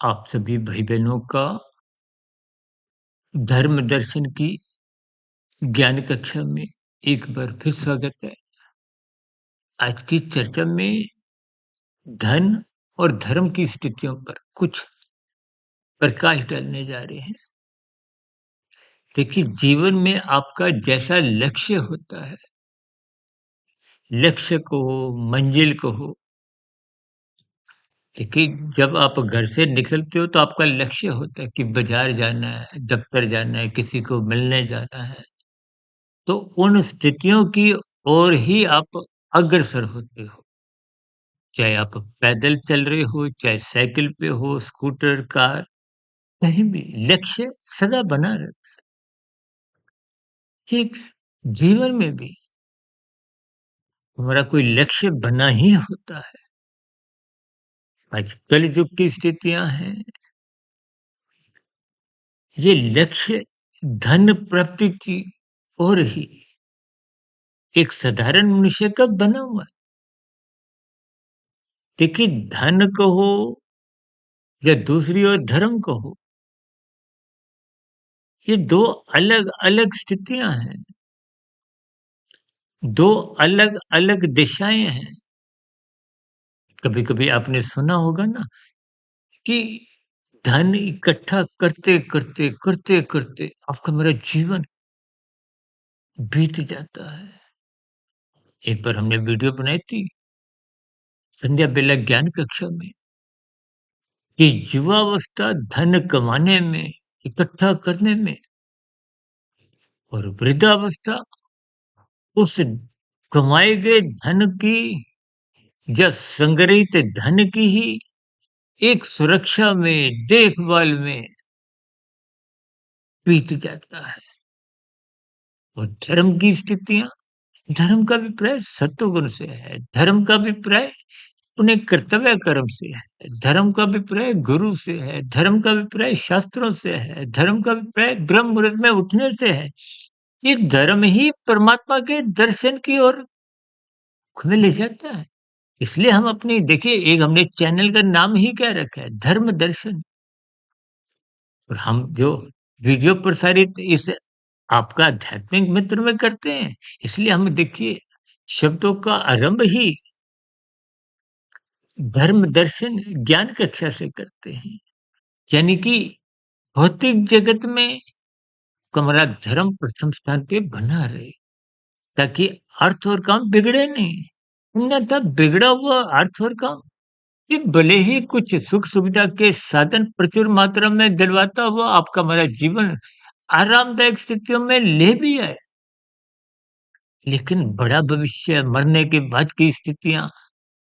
आप सभी भाई-बहनों का धर्म दर्शन की ज्ञान कक्षा में एक बार फिर स्वागत है। आज की चर्चा में धन और धर्म की स्थितियों पर कुछ प्रकाश डालने जा रहे हैं। देखिए, जीवन में आपका जैसा लक्ष्य होता है, लक्ष्य कहो, मंजिल कहो, देखिए जब आप घर से निकलते हो तो आपका लक्ष्य होता है कि बाज़ार जाना है, दफ्तर जाना है, किसी को मिलने जाना है। तो उन स्थितियों की ओर ही आप अग्रसर होते हो। चाहे आप पैदल चल रहे हो, चाहे साइकिल पे हो, स्कूटर, कार, कहीं भी लक्ष्य सदा बना रहता है। ठीक जीवन में भी हमारा कोई लक्ष्य बना ही होता है। आज कलयुग की स्थितियाँ हैं, ये लक्ष्य धन प्राप्ति की ओर ही एक साधारण मनुष्य का बना हुआ है। देखिए धन कहो या दूसरी ओर धर्म कहो, ये 2 अलग-अलग स्थितियाँ हैं, 2 अलग-अलग दिशाएँ हैं। कभी-कभी आपने सुना होगा ना कि धन इकट्ठा करते-करते आपका मेरा जीवन बीत जाता है। एक बार हमने वीडियो बनाई थी संध्या बेला ज्ञान कक्षा में कि युवावस्था धन कमाने में, इकट्ठा करने में और वृद्धावस्था उस कमाए गए धन की या संग्रहित धन की ही एक सुरक्षा में, देखभाल में बीत जाता है। और धर्म की स्थितियाँ धर्म का अभिप्राय सत्वगुण से है, धर्म का अभिप्राय अपने कर्तव्य कर्म से है, धर्म का अभिप्राय गुरु से है, धर्म का अभिप्राय शास्त्रों से है, धर्म का अभिप्राय ब्रह्म मुहूर्त में उठने से है। ये धर्म ही परमात्मा के दर्शन की ओर हमें ले जाता है। इसलिए हम अपनी देखिए एक हमने चैनल का नाम ही क्या रखा है, धर्म दर्शन। और हम जो वीडियो प्रसारित इस आपका आध्यात्मिक मित्र में करते हैं, इसलिए हम देखिए शब्दों का आरंभ ही धर्म दर्शन ज्ञान कक्षा से करते हैं। यानी कि भौतिक जगत में हमारा धर्म प्रथम स्थान पे बना रहे, ताकि अर्थ और काम बिगड़े नहीं। अन्यथा बिगड़ा हुआ अर्थ और काम ये भले ही कुछ सुख सुविधा के साधन प्रचुर मात्रा में दिलवाता हुआ आपका हमारा जीवन आरामदायक स्थितियों में ले भी आए, लेकिन बड़ा भविष्य मरने के बाद की स्थितियां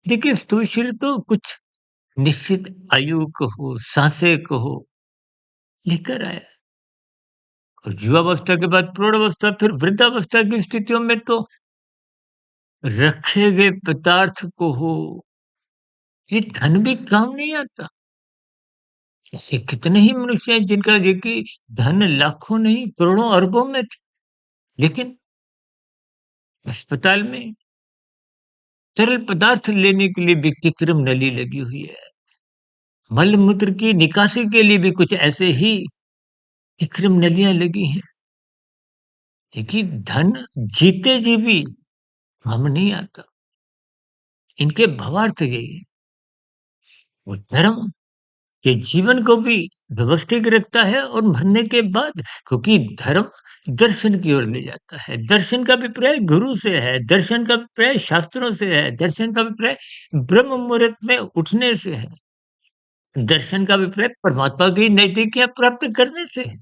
देखिए स्थूल शरीर तो कुछ निश्चित आयु कहो, सांसें कहो, लेकर आया। और युवावस्था के बाद प्रौढ़ावस्था फिर वृद्धावस्था की स्थितियों में तो रखे गए पदार्थ को हो, ये धन भी काम नहीं आता। ऐसे कितने ही मनुष्य हैं जिनका देखिए धन लाखों नहीं करोड़ों अरबों में थे, लेकिन अस्पताल में तरल पदार्थ लेने के लिए भी कृत्रिम नली लगी हुई है। मल मूत्र की निकासी के लिए भी कुछ ऐसे ही कृत्रिम नलियां लगी हैं। देखिए धन जीते जी भी काम नहीं आता। इनके भावार्थ यही है। वो धर्म के जीवन को भी व्यवस्थित रखता है और मरने के बाद क्योंकि धर्म दर्शन की ओर ले जाता है। दर्शन का अभिप्राय गुरु से है, दर्शन का अभिप्राय शास्त्रों से है, दर्शन का अभिप्राय ब्रह्म मुहूर्त में उठने से है, दर्शन का अभिप्राय परमात्मा की नजदीकियां प्राप्त करने से है।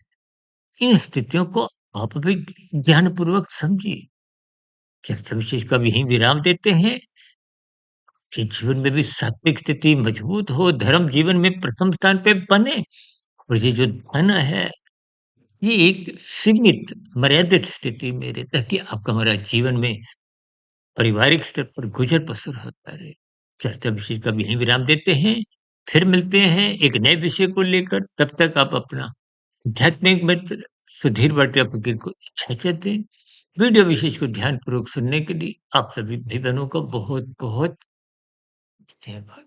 इन स्थितियों को आप भी ध्यानपूर्वक समझिए। चर्चा विशेष का भी यहीं विराम देते हैं कि जीवन में भी सात्विक स्थिति मजबूत हो, धर्म जीवन में प्रथम स्थान पे बने और ये जो धन है, ये एक सीमित, मर्यादित स्थिति में रहता है कि आपका हमारा जीवन में पारिवारिक स्तर पर गुजर-बसर होता रहे। चर्चा विशेष का भी यहीं विराम देते हैं। फिर मिलते हैं एक नए विषय को लेकर, तब तक आप अपना आध्यात्मिक मित्र सुधीर भाटिया फकीर को इजाज़त दें। वीडियो विशेष को ध्यानपूर्वक सुनने के लिए आप सभी भाई-बहनों का बहुत-बहुत धन्यवाद।